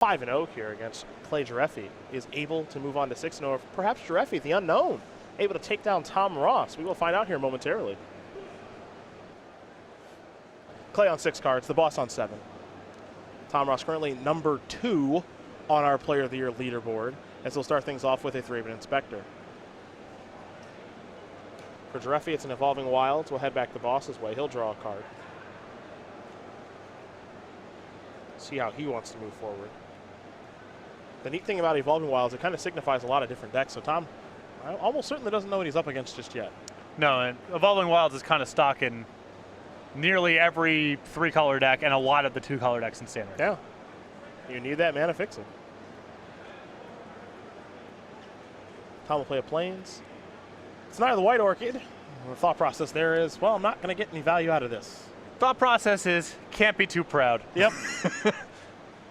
5-0 here against Clay Gereffi, is able to move on to 6-0. Perhaps Gereffi, the unknown, able to take down Tom Ross. We will find out here momentarily. Clay on 6 cards, the boss on 7. Tom Ross currently number 2 on our Player of the Year leaderboard, as we'll start things off with a 3-bit Inspector. For Gereffi, it's an Evolving Wilds. We'll head back the boss's way. He'll draw a card. See how he wants to move forward. The neat thing about Evolving Wilds, it kind of signifies a lot of different decks. So Tom almost certainly doesn't know what he's up against just yet. No, and Evolving Wilds is kind of stock in nearly every 3-color deck and a lot of the 2-color decks in Standard. Yeah. You need that mana fixing. Tom will play a Plains. It's not the White Orchid. The thought process there is, well, I'm not going to get any value out of this. Thought process is, can't be too proud. Yep.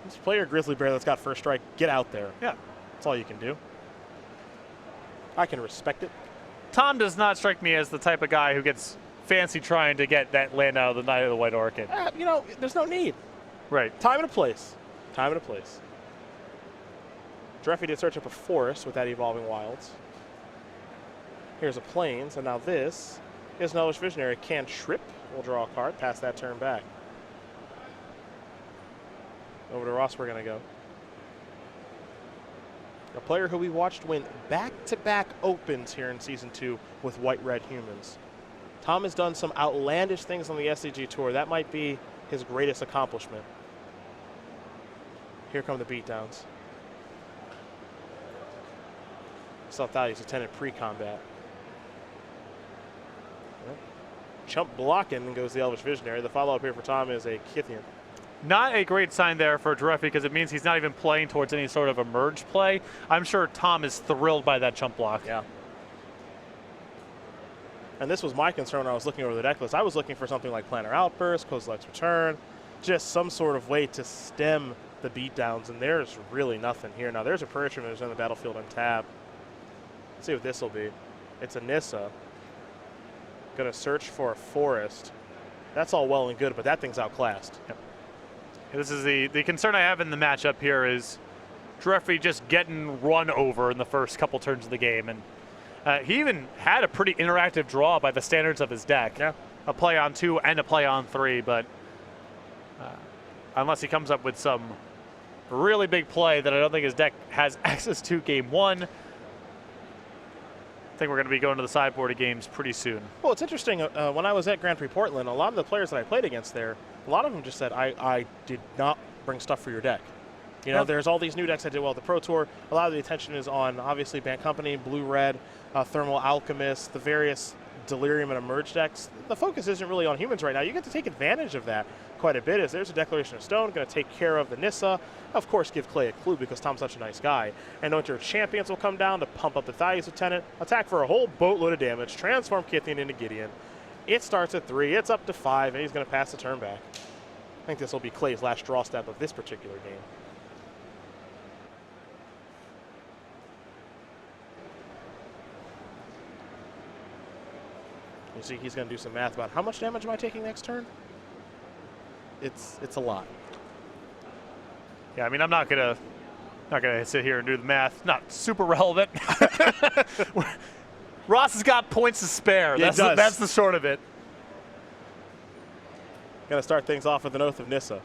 Just play your Grizzly Bear that's got first strike. Get out there. Yeah. That's all you can do. I can respect it. Tom does not strike me as the type of guy who gets fancy trying to get that land out of the Night of the White Orchid. You know, there's no need. Right. Time and a place. Time and a place. Gereffi did search up a forest with that Evolving Wilds. Here's a Plains, and now this is an Elvish Visionary. Cantrip. We'll draw a card, pass that turn back. Over to Ross we're going to go. A player who we watched win back-to-back opens here in Season 2 with White-Red Humans. Tom has done some outlandish things on the SCG Tour. That might be his greatest accomplishment. Here come the beatdowns. Self-values attended pre-combat. Chump blocking and goes the Elvish Visionary. The follow-up here for Tom is a Kithian. Not a great sign there for Gereffi because it means he's not even playing towards any sort of a merge play. I'm sure Tom is thrilled by that chump block. Yeah. And this was my concern when I was looking over the deck list. I was looking for something like Planner Outburst, Kozilek's Return, just some sort of way to stem the beatdowns, and there's really nothing here. Now there's a Prairie Tremors on the battlefield on tap. Let's see what this will be. It's a Nissa. Going to search for a forest. That's all well and good, but that thing's outclassed. Yep. This is the concern I have in the matchup here is Gereffi just getting run over in the first couple turns of the game. And he even had a pretty interactive draw by the standards of his deck. Yeah. A play on 2 and a play on 3, but unless he comes up with some really big play that I don't think his deck has access to game 1, I think we're going to be going to the sideboard of games pretty soon. Well, it's interesting. When I was at Grand Prix Portland, a lot of the players that I played against there, a lot of them just said, I did not bring stuff for your deck. You know, there's all these new decks that did well at the Pro Tour. A lot of the attention is on, obviously, Band Company, Blue-Red, Thermal Alchemist, the various Delirium and Emerge decks. The focus isn't really on humans right now. You get to take advantage of that quite a bit, as there's a Declaration of Stone going to take care of the Nissa. Of course, give Clay a clue because Tom's such a nice guy. And Winter Champions will come down to pump up the Thalius Lieutenant, attack for a whole boatload of damage, transform Kithian into Gideon. It starts at 3, it's up to 5, and he's going to pass the turn back. I think this will be Clay's last draw step of this particular game. You see he's going to do some math about how much damage am I taking next turn? It's a lot. Yeah, I mean, I'm not gonna sit here and do the math. Not super relevant. Ross has got points to spare. Yeah, that's the short of it. Going to start things off with an Oath of Nissa.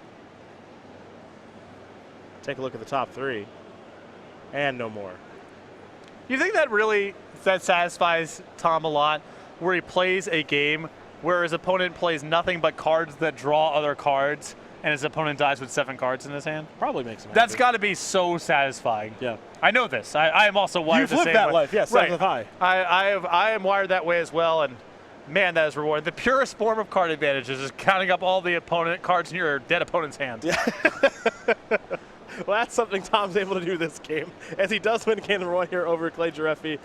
Take a look at the top 3. And no more. You think that satisfies Tom a lot, where he plays a game where his opponent plays nothing but cards that draw other cards, and his opponent dies with 7 cards in his hand? Probably makes him happy. That's got to be so satisfying. Yeah. I know this. I am also wired the same way. You've lived that life, yes. Right. So have I. I am wired that way as well, and man, that is rewarding. The purest form of card advantage is just counting up all the opponent cards in your dead opponent's hand. Yeah. Well, that's something Tom's able to do this game, as he does win game number 1 here over Clay Gereffi.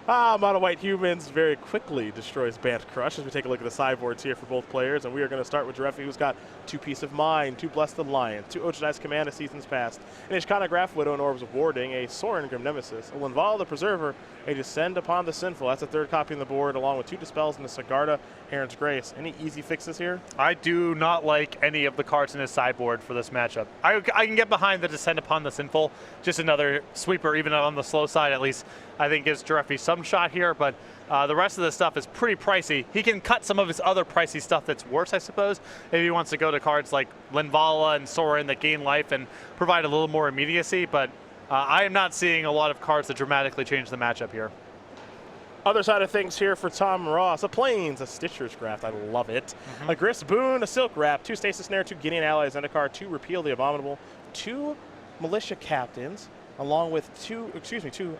Mono White Humans very quickly destroys Bant Crush as we take a look at the sideboards here for both players. And we are going to start with Gereffi, who's got 2 Peace of Mind, 2 Blessed Alliance, 2 Ojanai's Command of Seasons Past, an Ishkana Graph Widow and Orbs of Warding, a Sorin Grim Nemesis, a Linval the Preserver, a Descend Upon the Sinful. That's a 3rd copy on the board, along with 2 Dispels and the Sigarda Heron's Grace. Any easy fixes here? I do not like any of the cards in his sideboard for this matchup. I can get behind the Descend Upon the Sinful, just another sweeper, even on the slow side at least. I think gives Gereffi some shot here, but the rest of the stuff is pretty pricey. He can cut some of his other pricey stuff that's worse, I suppose, if he wants to go to cards like Linvala and Sorin that gain life and provide a little more immediacy, but I am not seeing a lot of cards that dramatically change the matchup here. Other side of things here for Tom Ross, a Plains, a Stitcher's Graft, I love it. A Grist Boon, a Silk Wrap, 2 Stasis Snare, 2 Gideon Allies, and a card, 2 Repeal the Abominable, 2 Militia Captains, along with 2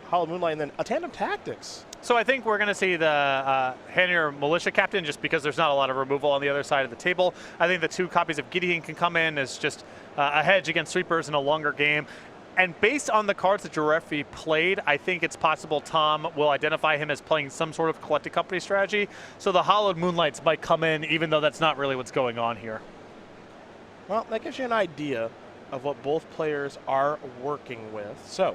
Hollow Moonlight, and then a Tandem Tactics. So I think we're going to see the Hanier Militia Captain just because there's not a lot of removal on the other side of the table. I think the 2 copies of Gideon can come in as just a hedge against sweepers in a longer game. And based on the cards that Gereffi played, I think it's possible Tom will identify him as playing some sort of Collected Company strategy. So the Hollowed Moonlights might come in, even though that's not really what's going on here. Well, that gives you an idea of what both players are working with. So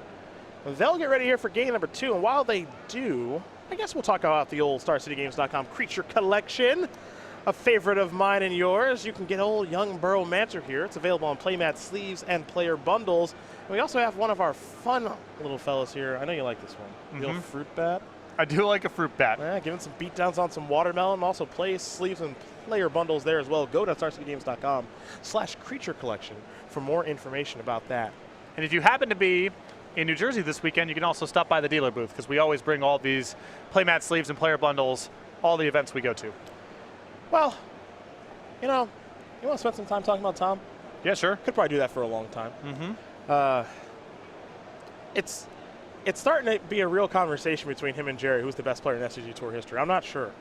they'll get ready here for game number 2. And while they do, I guess we'll talk about the old StarCityGames.com Creature Collection. A favorite of mine and yours. You can get old Young Burrow Mancer here. It's available on playmat sleeves and player bundles. And we also have one of our fun little fellas here. I know you like this one. The old Fruit Bat. I do like a Fruit Bat. Yeah, giving some beatdowns on some watermelon. Also play sleeves and player bundles there as well. Go to StarCityGames.com/Creature Collection for more information about that. And if you happen to be in New Jersey this weekend, you can also stop by the dealer booth because we always bring all these playmat sleeves and player bundles, all the events we go to. Well, you know, you want to spend some time talking about Tom? Yeah, sure. Could probably do that for a long time. It's starting to be a real conversation between him and Jerry, who's the best player in SCG Tour history. I'm not sure.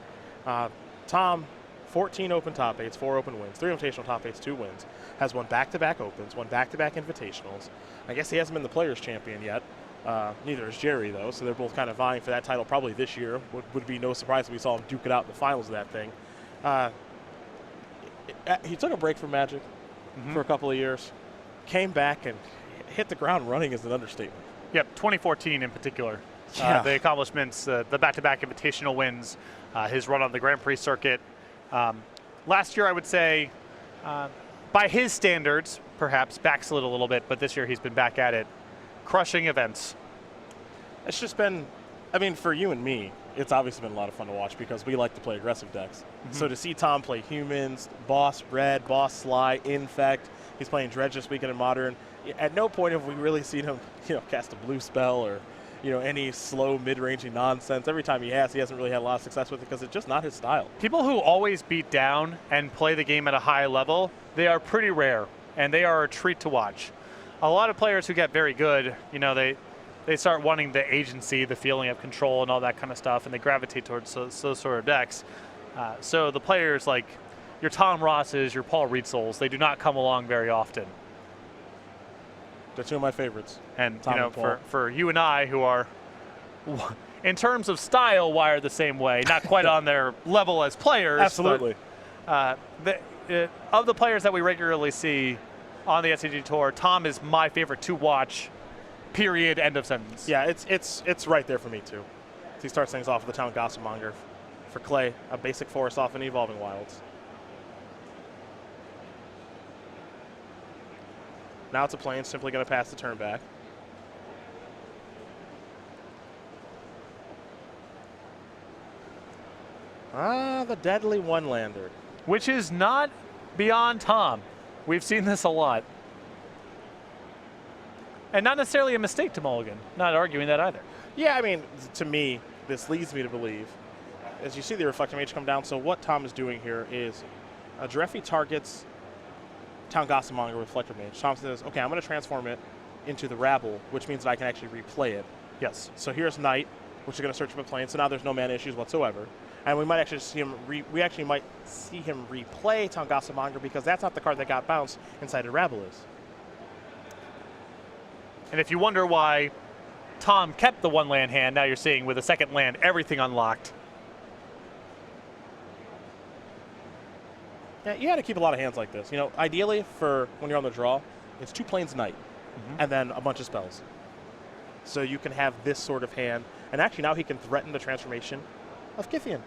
Tom, 14 open top 8s, 4 open wins, 3 invitational top 8s, 2 wins. Has won back-to-back opens, won back-to-back invitationals. I guess he hasn't been the Players' Champion yet. Neither is Jerry, though, so they're both kind of vying for that title probably this year. Would be no surprise if we saw him duke it out in the finals of that thing. He took a break from Magic for a couple of years, came back and hit the ground running is an understatement. Yep, 2014 in particular. Yeah. The accomplishments, the back-to-back invitational wins, his run on the Grand Prix circuit. Last year, I would say, by his standards, perhaps backslid a little bit, but this year he's been back at it, crushing events. It's just been, I mean, for you and me, it's obviously been a lot of fun to watch because we like to play aggressive decks. So to see Tom play Humans, Boss Red, Boss Sly, Infect, he's playing Dredge this weekend in Modern. At no point have we really seen him, cast a blue spell or, any slow mid-ranging nonsense. Every time he hasn't really had a lot of success with it because it's just not his style. People who always beat down and play the game at a high level, they are pretty rare, and they are a treat to watch. A lot of players who get very good, they start wanting the agency, the feeling of control and all that kind of stuff, and they gravitate towards those sort of decks. So the players like your Tom Rosses, your Paul Rietzels, they do not come along very often. They're 2 of my favorites. And, Tom and Paul. for you and I who are, in terms of style, wired the same way, not quite on their level as players. Absolutely. But, of the players that we regularly see on the SCG Tour, Tom is my favorite to watch. Period. End of sentence. Yeah, it's right there for me too. He starts things off with the Town Gossipmonger for Clay, a basic forest off in Evolving Wilds. Now it's a plane, simply going to pass the turn back. The Deadly One-Lander. Which is not beyond Tom. We've seen this a lot. And not necessarily a mistake to mulligan. Not arguing that either. Yeah, I mean, to me, this leads me to believe, as you see the Reflecting Mage come down, so what Tom is doing here is Gereffi targets Town Gossipmonger with Reflector Mage. Tom says, okay, I'm going to transform it into the Rabble, which means that I can actually replay it. Yes. So here's Knight, which is going to search up a plane, so now there's no mana issues whatsoever. And we might actually see him, might see him replay Town Gossipmonger because that's not the card that got bounced inside of Rabble is. And if you wonder why Tom kept the 1 land hand. Now you're seeing with the 2nd land, everything unlocked. Yeah, you got to keep a lot of hands like this. You know, ideally for when you're on the draw, it's 2 planes Knight, and then a bunch of spells. So you can have this sort of hand, and actually now he can threaten the transformation of Kithian.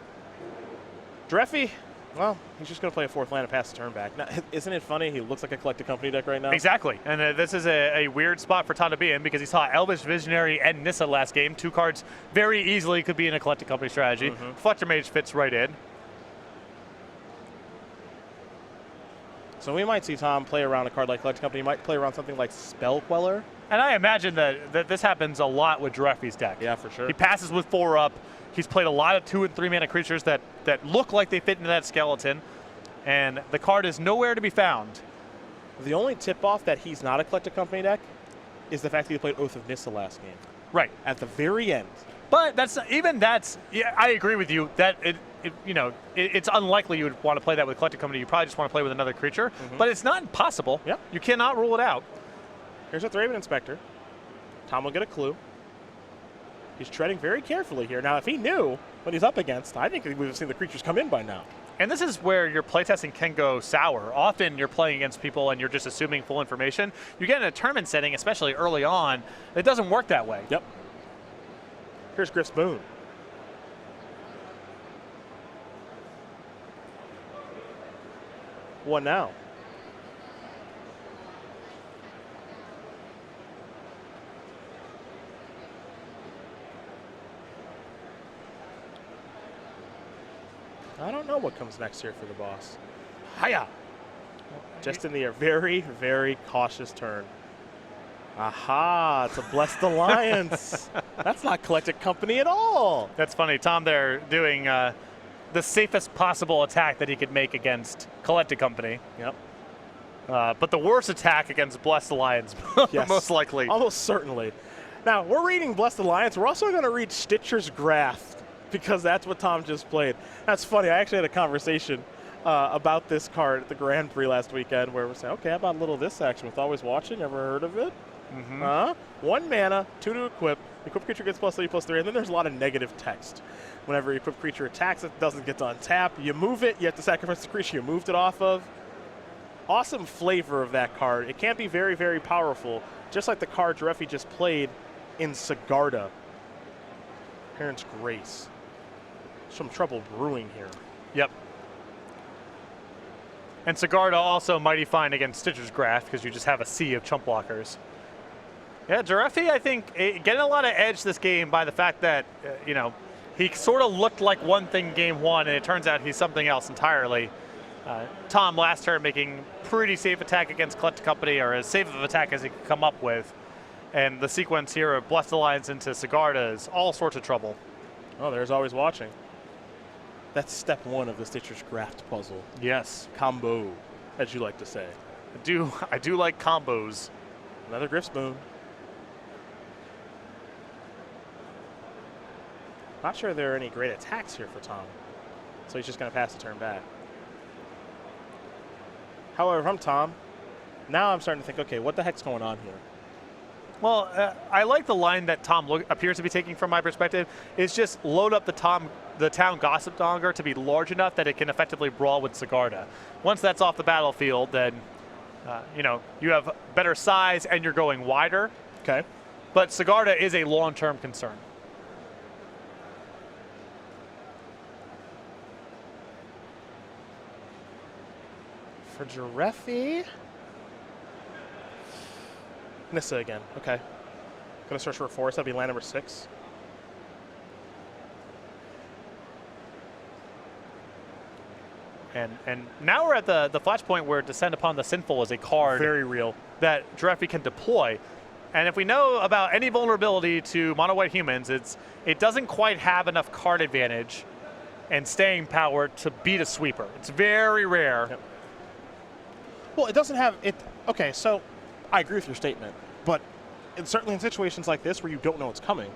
Gereffi, well, he's just going to play a 4th land and pass the turn back. Now, isn't it funny? He looks like a Collected Company deck right now. Exactly, and this is a weird spot for Tom to be in because he saw Elvish Visionary and Nissa last game. 2 cards very easily could be in a Collected Company strategy. Fletcher Mage fits right in. So we might see Tom play around a card like Collected Company. He might play around something like Spell Queller. And I imagine that this happens a lot with Gereffi's deck. Yeah, for sure. He passes with 4 up. He's played a lot of 2 and 3 mana creatures that look like they fit into that skeleton, and the card is nowhere to be found. The only tip-off that he's not a Collected Company deck is the fact that he played Oath of Nissa last game. Right. At the very end. But yeah, I agree with you that it's unlikely you would want to play that with Collected Company. You probably just want to play with another creature, but it's not impossible. Yeah. You cannot rule it out. Here's a Thraben Inspector. Tom will get a clue. He's treading very carefully here. Now, if he knew what he's up against, I think we would have seen the creatures come in by now. And this is where your playtesting can go sour. Often you're playing against people and you're just assuming full information. You get in a tournament setting, especially early on, it doesn't work that way. Yep. Here's Griff's Boon. What now? I don't know what comes next here for the boss. Hiya! Just in the air. Very, very cautious turn. Aha! It's a Blessed Alliance. That's not Collected Company at all. That's funny. Tom there doing the safest possible attack that he could make against Collected Company. Yep. But the worst attack against Blessed Alliance, yes. most likely. Almost certainly. Now, we're reading Blessed Alliance. We're also going to read Stitcher's Grasp, because that's what Tom just played. That's funny. I actually had a conversation about this card at the Grand Prix last weekend where we're saying, okay, how about a little of this action with Always Watching? Ever heard of it? 1 mana, 2 to equip. Equip creature gets +3/+3, and then there's a lot of negative text. Whenever equip creature attacks, it doesn't get to untap. You move it, you have to sacrifice the creature you moved it off of. Awesome flavor of that card. It can be very, very powerful, just like the card Gereffi just played in Sigarda. Parents' Grace. Some trouble brewing here. Yep. And Sigarda also mighty fine against Stitcher's Grasp because you just have a sea of chump blockers. Yeah, Gereffi, I think, getting a lot of edge this game by the fact that, he sort of looked like one thing game 1, and it turns out he's something else entirely. Tom last turn making pretty safe attack against Collected Company, or as safe of an attack as he could come up with. And the sequence here of Blessed Alliance into Sigarda is all sorts of trouble. Oh, there's Always Watching. That's step 1 of the Stitcher's Grasp puzzle. Yes. Combo, as you like to say. I do like combos. Another Griff's Boon. Not sure there are any great attacks here for Tom. So he's just going to pass the turn back. However, if I'm Tom, now I'm starting to think, okay, what the heck's going on here? Well, I like the line that Tom appears to be taking from my perspective, is just load up the town Gossip Donger to be large enough that it can effectively brawl with Sigarda. Once that's off the battlefield, then you have better size and you're going wider. Okay. But Sigarda is a long-term concern. For Gereffi, Nissa again. Okay. Gonna search for a forest. That'll be land number 6. And now we're at the flashpoint where Descend Upon the Sinful is a card Very real. that Gereffi can deploy. And if we know about any vulnerability to mono white humans, it doesn't quite have enough card advantage and staying power to beat a sweeper. It's very rare. Yep. Well, it doesn't have it. Okay, so I agree with your statement, but certainly in situations like this where you don't know it's coming,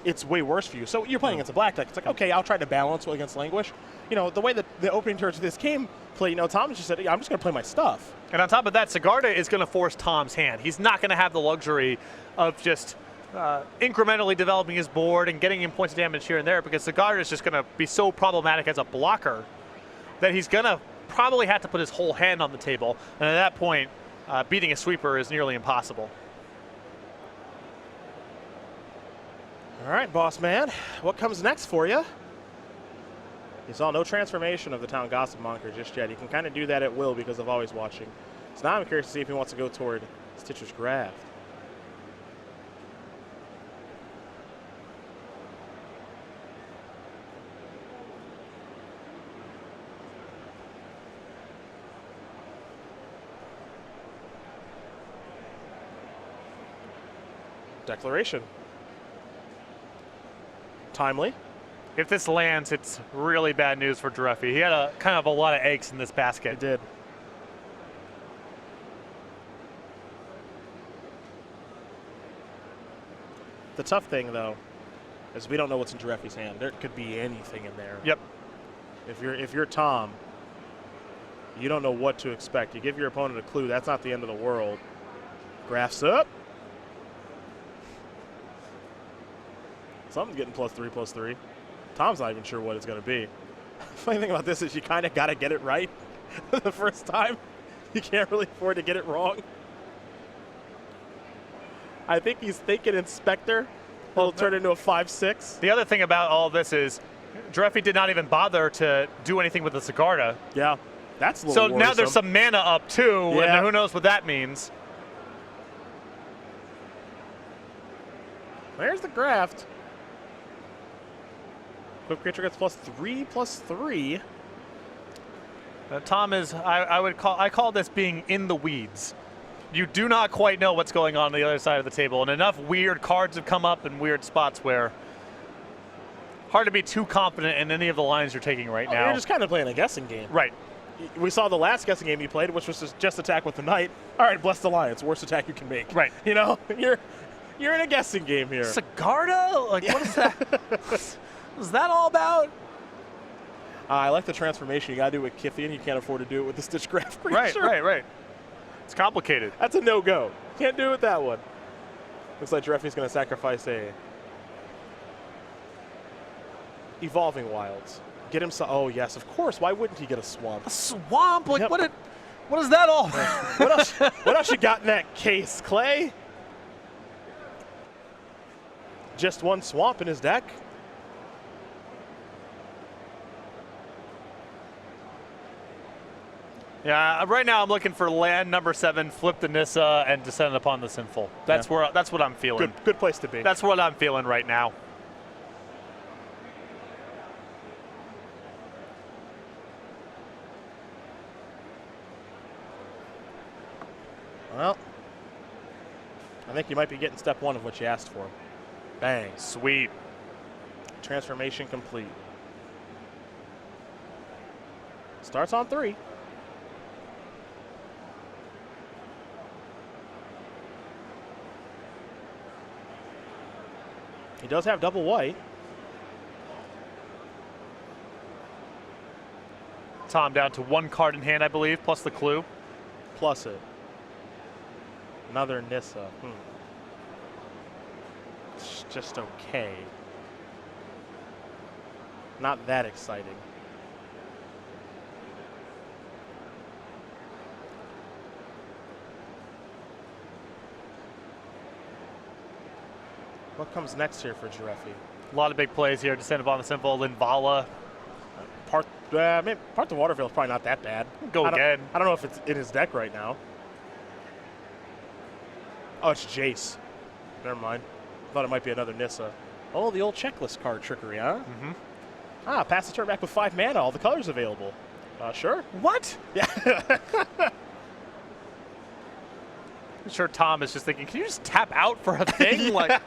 it's way worse for you. So you're playing against a black deck. It's like, okay, I'll try to balance against Languish. The way that the opening turns of this game play, Tom just said, I'm just going to play my stuff. And on top of that, Sigarda is going to force Tom's hand. He's not going to have the luxury of just incrementally developing his board and getting him points of damage here and there, because Sigarda is just going to be so problematic as a blocker that he's going to probably have to put his whole hand on the table. And at that point, beating a sweeper is nearly impossible. All right, boss man, what comes next for you? You saw no transformation of the Town Gossip Monker just yet. He can kind of do that at will because of always watching. So now I'm curious to see if he wants to go toward Stitcher's Graft. Declaration. Timely. If this lands, it's really bad news for Gereffi. He had a kind of a lot of eggs in this basket. It did. The tough thing, though, is we don't know what's in Gereffi's hand. There could be anything in there. Yep. If you're Tom, you don't know what to expect. You give your opponent a clue. That's not the end of the world. Graphs up. Something's getting +3/+3. Tom's not even sure what it's going to be. Funny thing about this is you kind of got to get it right the first time. You can't really afford to get it wrong. I think he's thinking Inspector. It'll turn into a 5/6. The other thing about all this is Gereffi did not even bother to do anything with the Sigarda. Yeah, that's a little So now there's some mana up too, Yeah. and who knows what that means. There's the graft. Quick creature gets +3/+3. Tom is, I call this being in the weeds. You do not quite know what's going on the other side of the table, and enough weird cards have come up in weird spots where hard to be too confident in any of the lines you're taking right now. You're just kind of playing a guessing game. Right. We saw the last guessing game you played, which was just attack with the knight. All right, Blessed Alliance, worst attack you can make. Right. You know, you're in a guessing game here. Sigarda? Like, what is that? What is that all about? I like the transformation. You got to do it with Kithian. You can't afford to do it with the Stitch Graph creature. Right. It's complicated. That's a no-go. Can't do it with that one. Looks like Gereffi's going to sacrifice a Evolving Wilds. Get him some. Oh, yes, of course. Why wouldn't he get a swamp? A swamp? Like, Yep. what is that all? What else you got in that case, Clay? Just one swamp in his deck. Yeah, right now I'm looking for land number 7, flip the Nissa, and descend upon the sinful. That's what I'm feeling. Good place to be. That's what I'm feeling right now. Well, I think you might be getting step 1 of what you asked for. Bang. Sweet. Transformation complete. Starts on 3. He does have double white. Tom down to 1 card in hand, I believe, plus the clue. Plus it. Another Nissa. It's just okay. Not that exciting. What comes next here for Gereffi? A lot of big plays here. Descend upon the sinful, Linvala. Part the Waterfield is probably not that bad. Go again. I don't know if it's in his deck right now. Oh, it's Jace. Never mind. Thought it might be another Nissa. Oh, the old checklist card trickery, huh? Mm-hmm. Ah, pass the turn back with 5 mana. All the colors available. Sure. What? Yeah. I'm sure Tom is just thinking, can you just tap out for a thing? Like,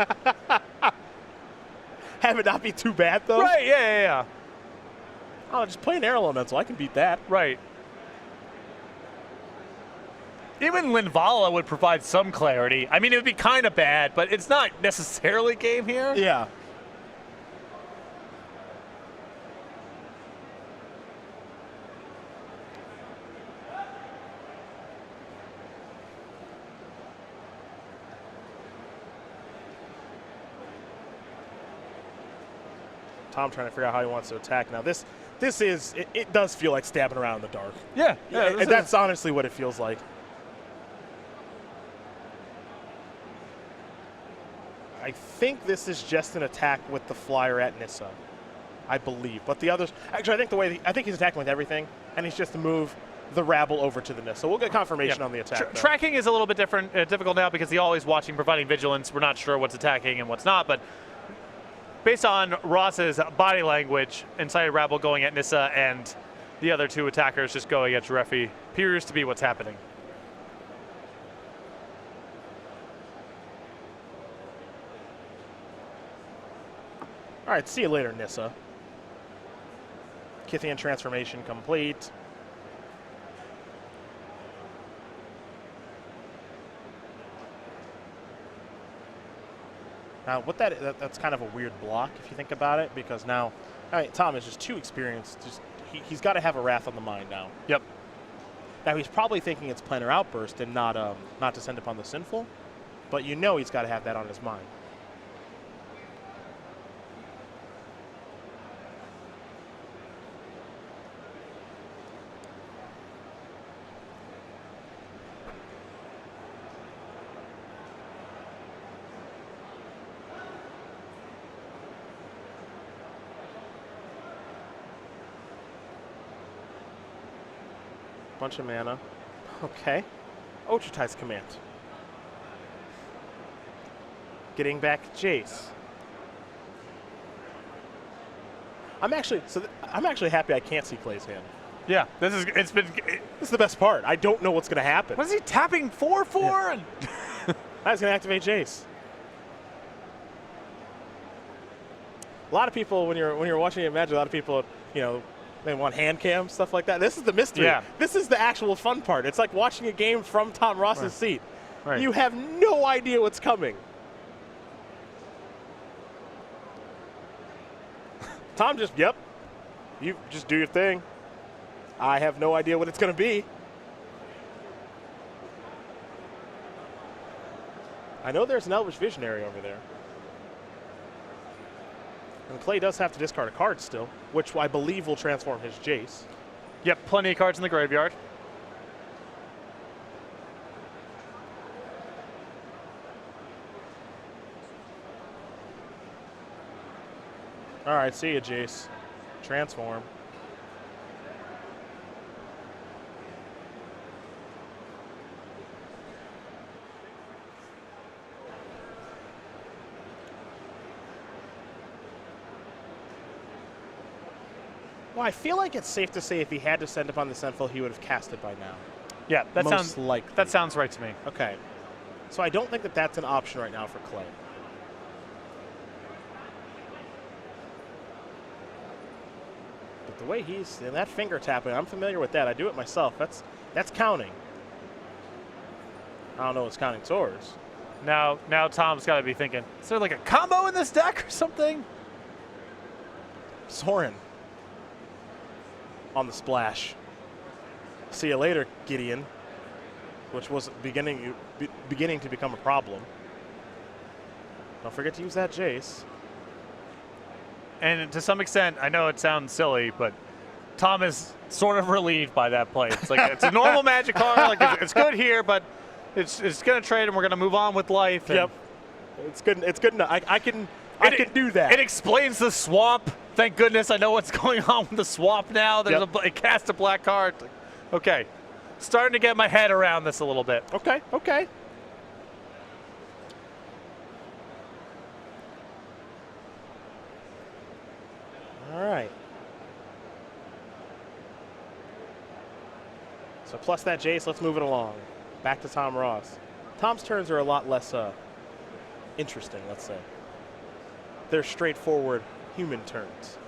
Have it not be too bad, though. right, yeah. Oh, just play an air elemental. I can beat that. Right. Even Linvala would provide some clarity. I mean, it would be kind of bad, but it's not necessarily game here. Yeah. Tom trying to figure out how he wants to attack. Now this is, it does feel like stabbing around in the dark. Yeah. That's honestly what it feels like. I think this is just an attack with the flyer at Nissa, I believe. But the others, actually, I think he's attacking with everything, and he's just to move the rabble over to the Nissa. We'll get confirmation on the attack. Tracking is a little bit difficult now because he's always watching, providing vigilance. We're not sure what's attacking and what's not, but based on Ross's body language, Incited Rabble going at Nissa and the other two attackers just going at Gereffi appears to be what's happening. All right, see you later, Nissa. Kithian transformation complete. Now, that's kind of a weird block if you think about it, because now, Tom is just too experienced. He's got to have a Wrath on the mind now. Yep. Now he's probably thinking it's Planar Outburst and not Descend upon the Sinful, but you know he's got to have that on his mind. Bunch of mana. Okay. Ultra-Tide's Command. Getting back Jace. I'm actually happy I can't see Clay's hand. Yeah, this is the best part. I don't know what's going to happen. What is he tapping for? Yeah. I was going to activate Jace. A lot of people, when you're watching it, Magic, a lot of people, they want hand cam, stuff like that. This is the mystery. Yeah. This is the actual fun part. It's like watching a game from Tom Ross's seat. Right. You have no idea what's coming. Tom you just do your thing. I have no idea what it's going to be. I know there's an Elvish Visionary over there. And Clay does have to discard a card still, which I believe will transform his Jace. Yep, plenty of cards in the graveyard. All right, see ya, Jace. Transform. Well, I feel like it's safe to say if he had to send upon the Sinful, he would have cast it by now. Yeah, that sounds likely. That sounds right to me. Okay. So I don't think that that's an option right now for Clay. But the way he's in that finger tapping, I'm familiar with that. I do it myself. That's counting. I don't know what's counting towards. Now Tom's got to be thinking, is there like a combo in this deck or something? Sorin on the splash. See you later, Gideon, which was beginning to become a problem. Don't forget to use that Jace. And to some extent, I know it sounds silly, but Tom is sort of relieved by that play. It's like it's a normal Magic card. Like it's good here, but it's going to trade, and we're going to move on with life. Yep, it's good. It's good enough. I can do that. It explains the swamp. Thank goodness I know what's going on with the swamp now. There's it cast a black card. Okay, starting to get my head around this a little bit. Okay. All right. So plus that Jace, let's move it along. Back to Tom Ross. Tom's turns are a lot less interesting, let's say. They're straightforward human turns.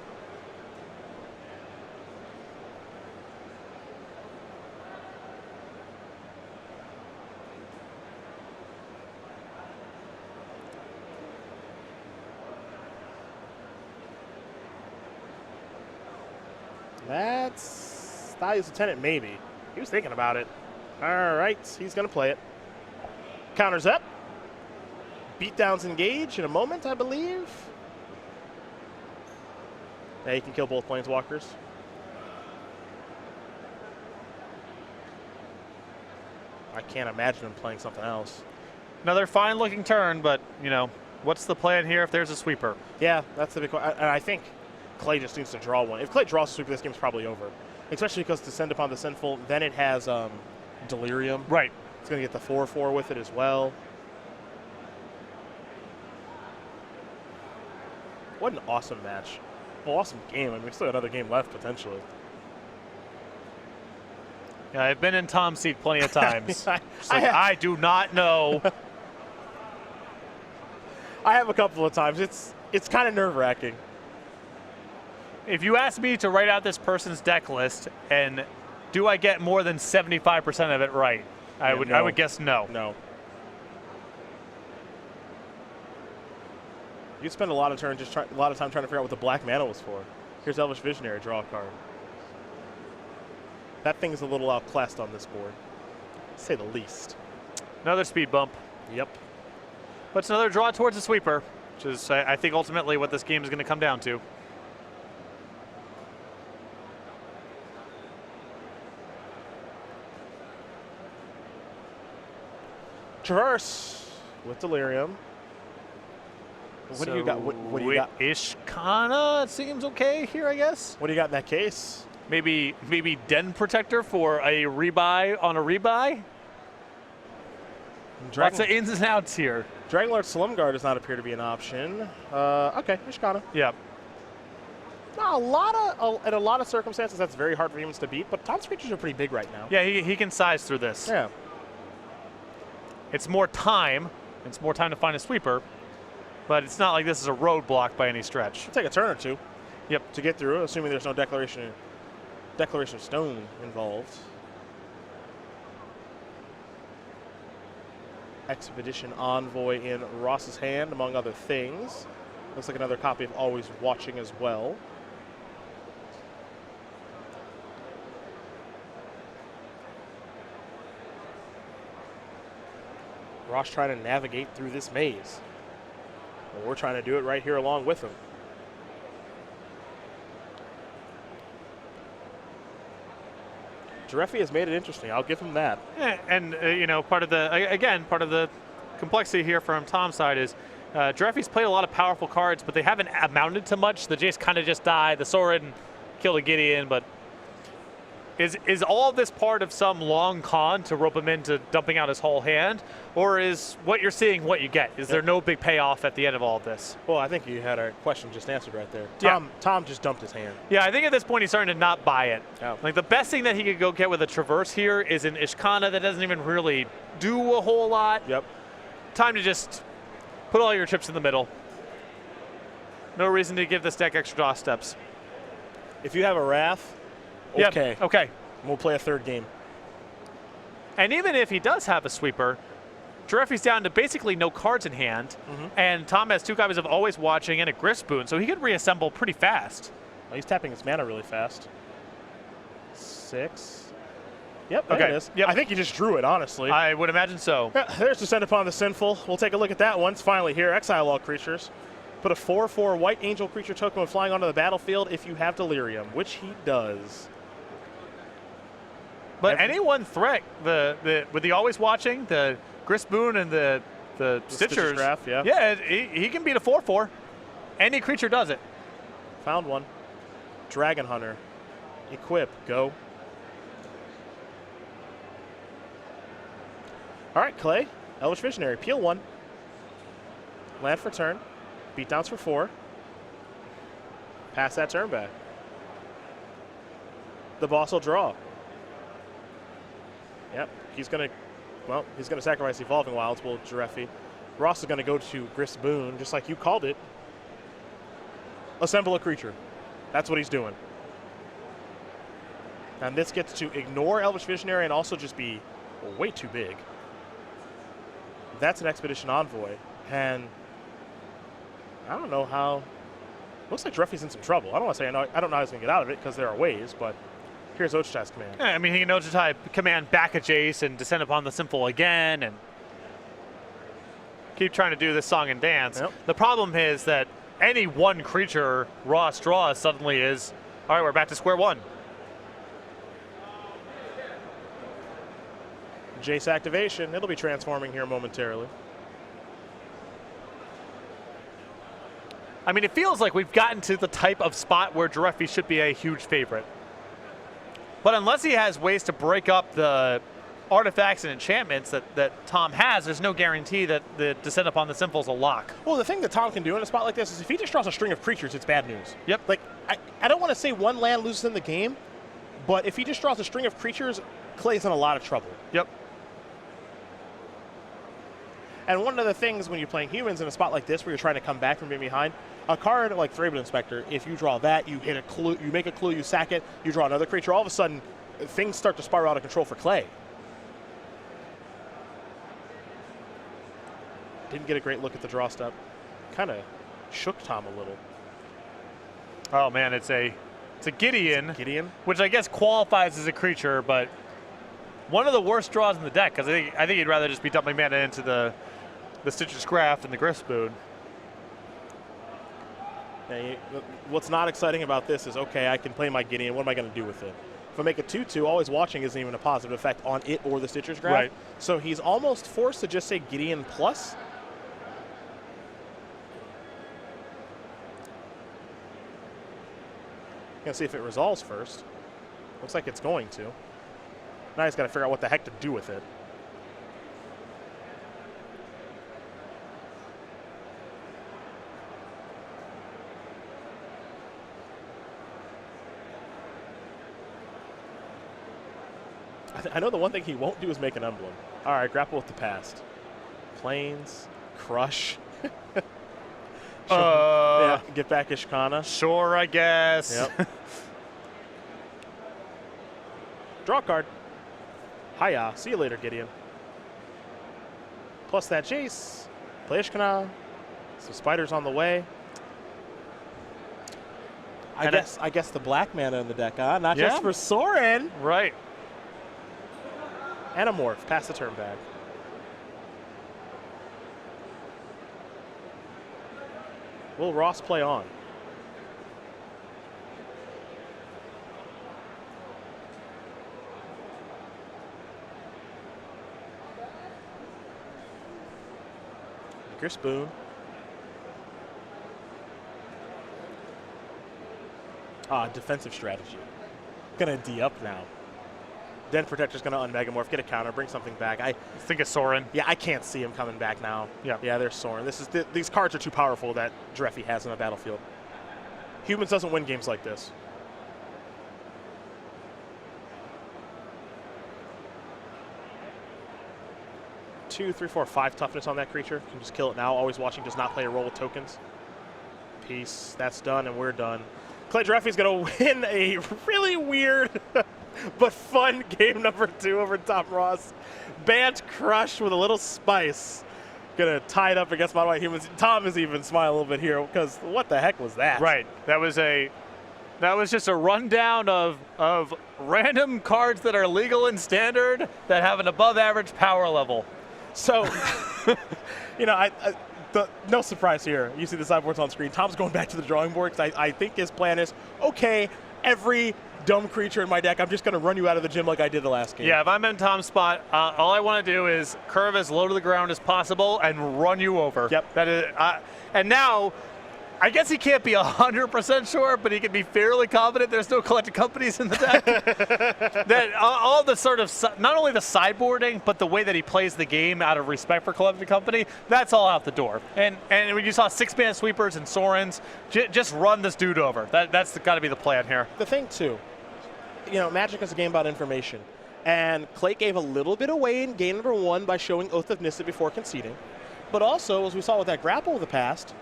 That's Thalia's Lieutenant, maybe. He was thinking about it. All right, he's going to play it. Counters up. Beatdowns engage in a moment, I believe. Yeah, he can kill both planeswalkers. I can't imagine him playing something else. Another fine-looking turn, but, you know, what's the plan here if there's a sweeper? Yeah, that's the big question. And I think Clay just needs to draw one. If Clay draws a sweeper, this game's probably over. Especially because Descend Upon the Sinful, then it has Delirium. Right. It's going to get the 4/4 with it as well. What an awesome match. Well, awesome game. I mean, we still have another game left, potentially. Yeah, I've been in Tom's seat plenty of times. I do not know. I have a couple of times. It's kind of nerve-wracking. If you ask me to write out this person's deck list, and do I get more than 75% of it right, I would guess no. No. You spend a lot of time trying to figure out what the black mana was for. Here's Elvish Visionary, draw a card. That thing's a little outclassed on this board, to say the least. Another speed bump. Yep. But it's another draw towards the sweeper, which is, I think, ultimately what this game is going to come down to. Traverse with Delirium. What do you got? What do you got? Ishkana, it seems okay here, I guess. What do you got in that case? Maybe Den Protector for a rebuy on a rebuy. Lots of ins and outs here. Dragonlord Slumguard does not appear to be an option. Okay, Ishkana. Yeah. Now, in a lot of circumstances, that's very hard for humans to beat, but Tom's creatures are pretty big right now. Yeah, he can size through this. Yeah. It's more time. It's more time to find a sweeper, but it's not like this is a roadblock by any stretch. It'll take a turn or two. Yep. To get through, assuming there's no Declaration of Stone involved. Expedition Envoy in Ross's hand, among other things. Looks like another copy of Always Watching as well. Ross trying to navigate through this maze. Well, we're trying to do it right here along with him. Gereffi has made it interesting. I'll give him that. Yeah, and you know, part of the complexity here from Tom's side is Gereffi's played a lot of powerful cards, but they haven't amounted to much. The Jace kind of just died. The Sorin killed a Gideon, but is all of this part of some long con to rope him into dumping out his whole hand, or is what you're seeing what you get? Is there no big payoff at the end of all of this? Well, I think you had our question just answered right there. Yeah. Tom just dumped his hand. Yeah, I think at this point he's starting to not buy it. Oh. Like the best thing that he could go get with a Traverse here is an Ishkana that doesn't even really do a whole lot. Yep. Time to just put all your chips in the middle. No reason to give this deck extra draw steps. If you have a Wrath, okay. Yep. Okay. We'll play a third game. And even if he does have a sweeper, Gereffi's down to basically no cards in hand, and Tom has 2 copies of Always Watching and a Grist Boon, so he could reassemble pretty fast. Oh, he's tapping his mana really fast. 6. Yep, there Okay. it is. Yep. I think he just drew it, honestly. I would imagine so. Yeah, there's Descend Upon the Sinful. We'll take a look at that once. Finally here, exile all creatures. Put a 4/4 white angel creature token when flying onto the battlefield if you have Delirium, which he does. But any one threat, with the Always Watching, the Grist Boon, and the Stitcher's Draft, yeah. Yeah, he can beat a 4/4. Any creature does it. Found one. Dragon Hunter. Equip. Go. All right, Clay. Elvish Visionary. Peel 1. Land for turn. Beatdowns for 4. Pass that turn back. The boss will draw. Yep, he's gonna sacrifice Evolving Wilds, will Gereffi. Ross is gonna go to Grist Boon, just like you called it. Assemble a creature. That's what he's doing. And this gets to ignore Elvish Visionary and also just be way too big. That's an Expedition Envoy, and I don't know how. Looks like Gereffi's in some trouble. I don't want to say I don't know how he's gonna get out of it because there are ways, but. Here's Ochitai's command. Yeah, I mean, he can Ochitai command back at Jace and Descend Upon the Sinful again and keep trying to do this song and dance. Yep. The problem is that any one creature Ross draws suddenly is, all right, we're back to square one. Jace activation. It'll be transforming here momentarily. I mean, it feels like we've gotten to the type of spot where Gereffi should be a huge favorite. But unless he has ways to break up the artifacts and enchantments that Tom has, there's no guarantee that the Descent Upon the Sinful is a lock. Well, the thing that Tom can do in a spot like this is if he just draws a string of creatures, it's bad news. Yep. Like, I don't want to say one land loses in the game, but if he just draws a string of creatures, Clay's in a lot of trouble. Yep. And one of the things when you're playing humans in a spot like this where you're trying to come back from being behind, a card like Thraben Inspector, if you draw that, you hit a clue, you make a clue, you sack it, you draw another creature, all of a sudden things start to spiral out of control for Clay. Didn't get a great look at the draw step. Kind of shook Tom a little. Oh man, it's a Gideon. It's a Gideon, which I guess qualifies as a creature, but one of the worst draws in the deck because I think he'd rather just be dumping mana into the Stitcher's Graft and the Griff Spoon. Now, what's not exciting about this is, okay, I can play my Gideon. What am I going to do with it? If I make a 2/2, always watching isn't even a positive effect on it or the Stitcher's Graft. Right. So he's almost forced to just say Gideon plus. Gonna see if it resolves first. Looks like it's going to. Now he's got to figure out what the heck to do with it. I know the one thing he won't do is make an emblem. All right, grapple with the past. Plains, crush. Yeah, get back Ishkana. Sure, I guess. Yep. Draw a card. Hiya. See you later, Gideon. Plus that Jace. Play Ishkana. Some spiders on the way. I guess the black mana in the deck, huh? Not just for Sorin. Right. And a morph. Pass the turn back. Will Ross play on? Griff Spoon. Defensive strategy. Gonna D up now. Den Protector's gonna unmegamorph, get a counter, bring something back. I think of Sorin. Yeah, I can't see him coming back now. Yeah. Yeah, there's Sorin. These cards are too powerful that Gereffi has in the battlefield. Humans doesn't win games like this. Two, three, four, 5 toughness on that creature. Can just kill it now. Always watching does not play a role with tokens. Peace. That's done, and we're done. Clay Gereffi's going to win a really weird but fun game number 2 over Tom Ross. Bant Crush with a little spice. Going to tie it up against Modern White Humans. Tom is even smiling a little bit here because what the heck was that? Right. That was just a rundown of random cards that are legal and standard that have an above average power level. So, no surprise here. You see the sideboards on screen. Tom's going back to the drawing board because I think his plan is, okay, every dumb creature in my deck, I'm just going to run you out of the gym like I did the last game. Yeah, if I'm in Tom's spot, all I want to do is curve as low to the ground as possible and run you over. Yep. That is, and now, I guess he can't be 100% sure, but he can be fairly confident there's no collected companies in the deck. That all the sort of, not only the sideboarding, but the way that he plays the game out of respect for collected company, that's all out the door. And when you saw 6-man sweepers and Sorins, just run this dude over. That's got to be the plan here. The thing, too, Magic is a game about information. And Clay gave a little bit away in game number 1 by showing Oath of Nissa before conceding. But also, as we saw with that grapple of the past,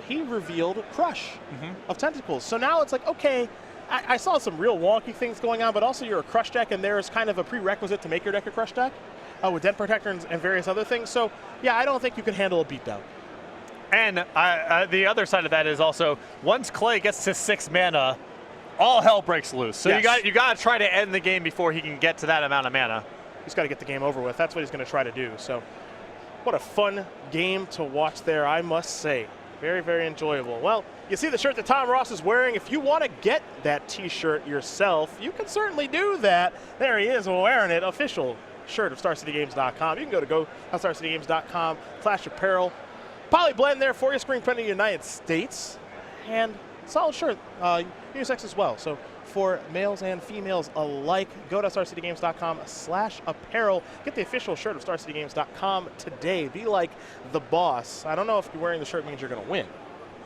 he revealed Crush of Tentacles. So now it's like, okay, I saw some real wonky things going on, but also you're a Crush deck, and there's kind of a prerequisite to make your deck a Crush deck with Den Protector and various other things. So, yeah, I don't think you can handle a beatdown. And the other side of that is also, once Clay gets to 6 mana, all hell breaks loose. So yes. you got to try to end the game before he can get to that amount of mana. He's got to get the game over with. That's what he's going to try to do. So, what a fun game to watch there, I must say. Very, very enjoyable. Well, you see the shirt that Tom Ross is wearing. If you want to get that T-shirt yourself, you can certainly do that. There he is wearing it, official shirt of StarCityGames.com. You can go to go.StarCityGames.com/apparel. Poly blend there for you, screen printing in the United States. And solid shirt, unisex as well. So for males and females alike, go to StarCityGames.com/apparel. Get the official shirt of StarCityGames.com today. Be like the boss. I don't know if you're wearing the shirt means you're going to win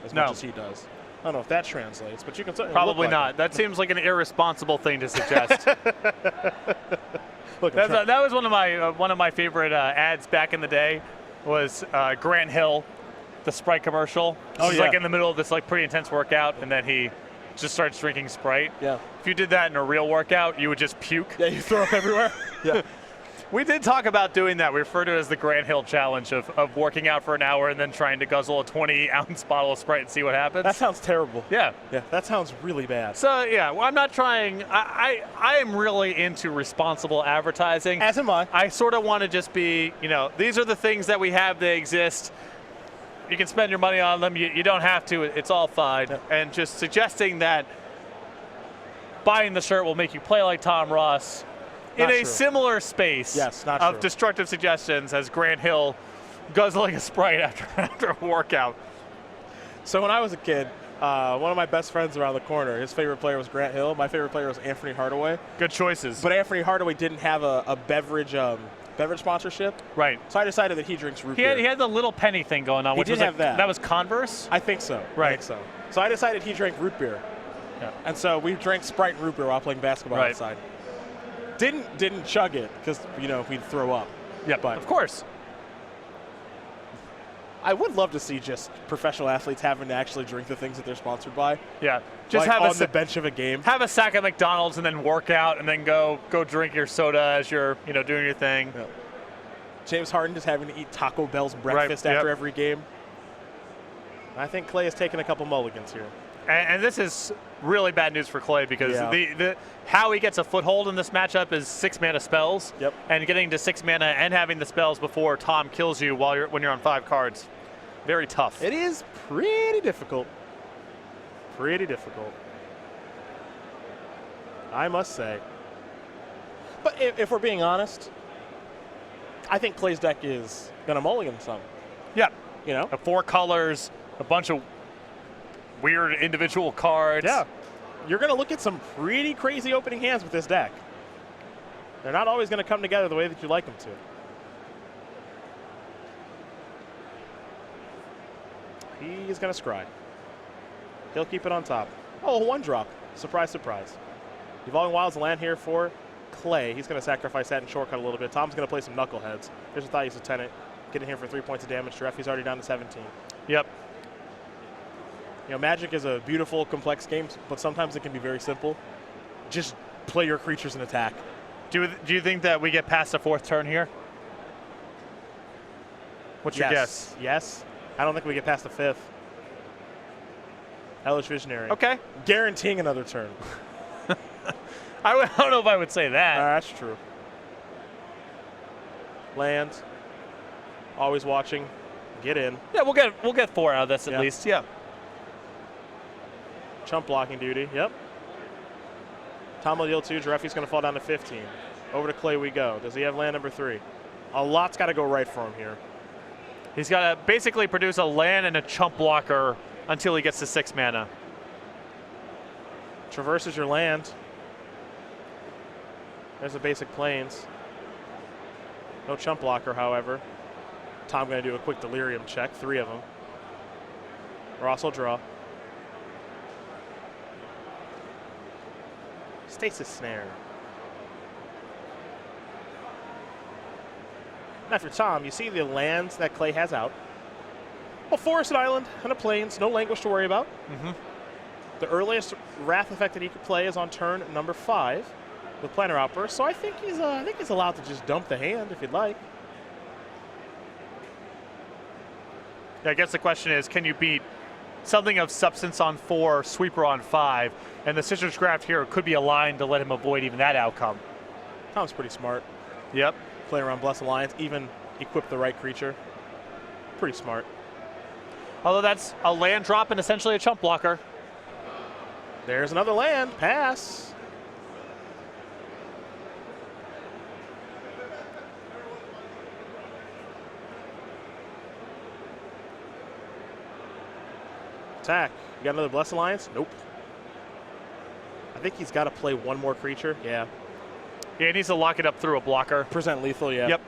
as much as he does. I don't know if that translates, but you can certainly Probably look not. like it. That seems like an irresponsible thing to suggest. Look, that was one of my favorite ads back in the day. Was Grant Hill, the Sprite commercial. He's like in the middle of this like pretty intense workout, and then he just starts drinking Sprite. Yeah. If you did that in a real workout, you would just puke. Yeah, you throw up everywhere. Yeah. We did talk about doing that. We refer to it as the Grant Hill challenge of working out for an hour and then trying to guzzle a 20-ounce bottle of Sprite and see what happens. That sounds terrible. Yeah. Yeah, that sounds really bad. So, yeah, well, I'm not trying. I am really into responsible advertising. As am I. I sort of want to just be, these are the things that we have, they exist. You can spend your money on them. You don't have to. It's all fine. Yep. And just suggesting that buying the shirt will make you play like Tom Ross in a similar space of destructive suggestions as Grant Hill guzzling a Sprite after a workout. So when I was a kid, one of my best friends around the corner, his favorite player was Grant Hill. My favorite player was Anthony Hardaway. Good choices. But Anthony Hardaway didn't have a beverage sponsorship. Right. So I decided that he drinks root beer. He had the little penny thing going on. He which did was have that. That was Converse? I think so. Right. I think so. So I decided he drank root beer. Yeah. And so we drank Sprite and root beer while playing basketball outside. Didn't chug it because, we'd throw up. Yeah, but of course. I would love to see just professional athletes having to actually drink the things that they're sponsored by. Yeah. Just like have on the bench of a game. Have a sack at McDonald's and then work out and then go drink your soda as you're, doing your thing. Yeah. James Harden just having to eat Taco Bell's breakfast after every game. I think Clay has taken a couple mulligans here. And this is really bad news for Clay because how he gets a foothold in this matchup is 6-mana spells. Yep. And getting to 6 mana and having the spells before Tom kills you when you're on 5 cards. Very tough. It is pretty difficult. Pretty difficult. I must say. But if we're being honest, I think Clay's deck is going to mulligan some. Yeah. 4 colors, a bunch of weird individual cards. Yeah. You're going to look at some pretty crazy opening hands with this deck. They're not always going to come together the way that you like them to. He's going to scry. He'll keep it on top. Oh, 1-drop. Surprise, surprise. Evolving Wild's land here for Clay. He's going to sacrifice that and shortcut a little bit. Tom's going to play some Knuckleheads. Here's a Thais Lieutenant. Getting here for 3 points of damage. Gereffi's already down to 17. Yep. Magic is a beautiful, complex game, but sometimes it can be very simple. Just play your creatures and attack. Do you think that we get past the 4th turn here? What's your guess? Yes. I don't think we get past the 5th. Hellish Visionary. Okay. Guaranteeing another turn. I don't know if I would say that. That's true. Land. Always watching. Get in. Yeah, we'll get 4 out of this at least. Yeah. Chump blocking duty. Yep. Tom will deal 2. Gereffi's going to fall down to 15. Over to Clay we go. Does he have land number 3? A lot's got to go right for him here. He's got to basically produce a land and a chump blocker until he gets to 6 mana. Traverses your land. There's a basic plains. No chump blocker, however. Tom going to do a quick delirium check. 3 of them. Ross will draw. Stasis Snare. Now for Tom, you see the lands that Clay has out. A forest, an island, and a plains. No language to worry about. The earliest Wrath effect that he could play is on turn number 5 with Planar Outburst. So I think he's allowed to just dump the hand if he'd like. Yeah, I guess the question is, can you beat something of substance on 4, Sweeper on 5, and the Citrus Graft here could be aligned to let him avoid even that outcome. Tom's pretty smart. Yep. Play around Blessed Alliance, even equip the right creature. Pretty smart. Although that's a land drop and essentially a chump blocker. There's another land. Pass. Attack. You got another Bless Alliance? Nope. I think he's got to play one more creature. Yeah. Yeah, he needs to lock it up through a blocker. Present lethal, yeah. Yep.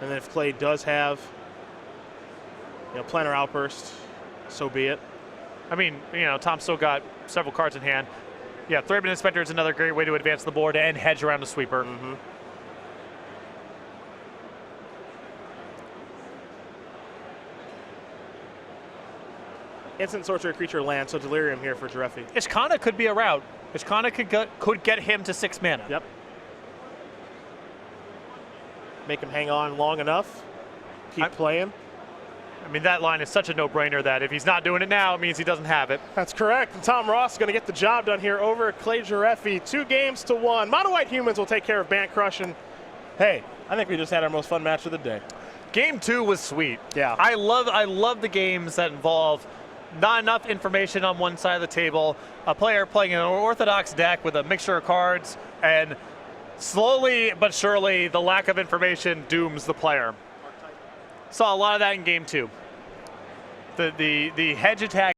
And then if Clay does have, Planner Outburst, so be it. I mean, Tom's still got several cards in hand. Yeah, Threadman Inspector is another great way to advance the board and hedge around a sweeper. Mm-hmm. Instant sorcery creature land, so Delirium here for Gereffi. Ishkana could be a route. Ishkana could get him to 6 mana. Yep. Make him hang on long enough. Keep playing. I mean, that line is such a no-brainer that if he's not doing it now, it means he doesn't have it. That's correct. And Tom Ross is going to get the job done here over Clay Gereffi. 2-1. Mono White Humans will take care of Bant Crush. And hey, I think we just had our most fun match of the day. Game 2 was sweet. Yeah. I love the games that involve not enough information on one side of the table, a player playing an orthodox deck with a mixture of cards, and slowly but surely the lack of information dooms the player. Saw a lot of that in game 2. The hedge attack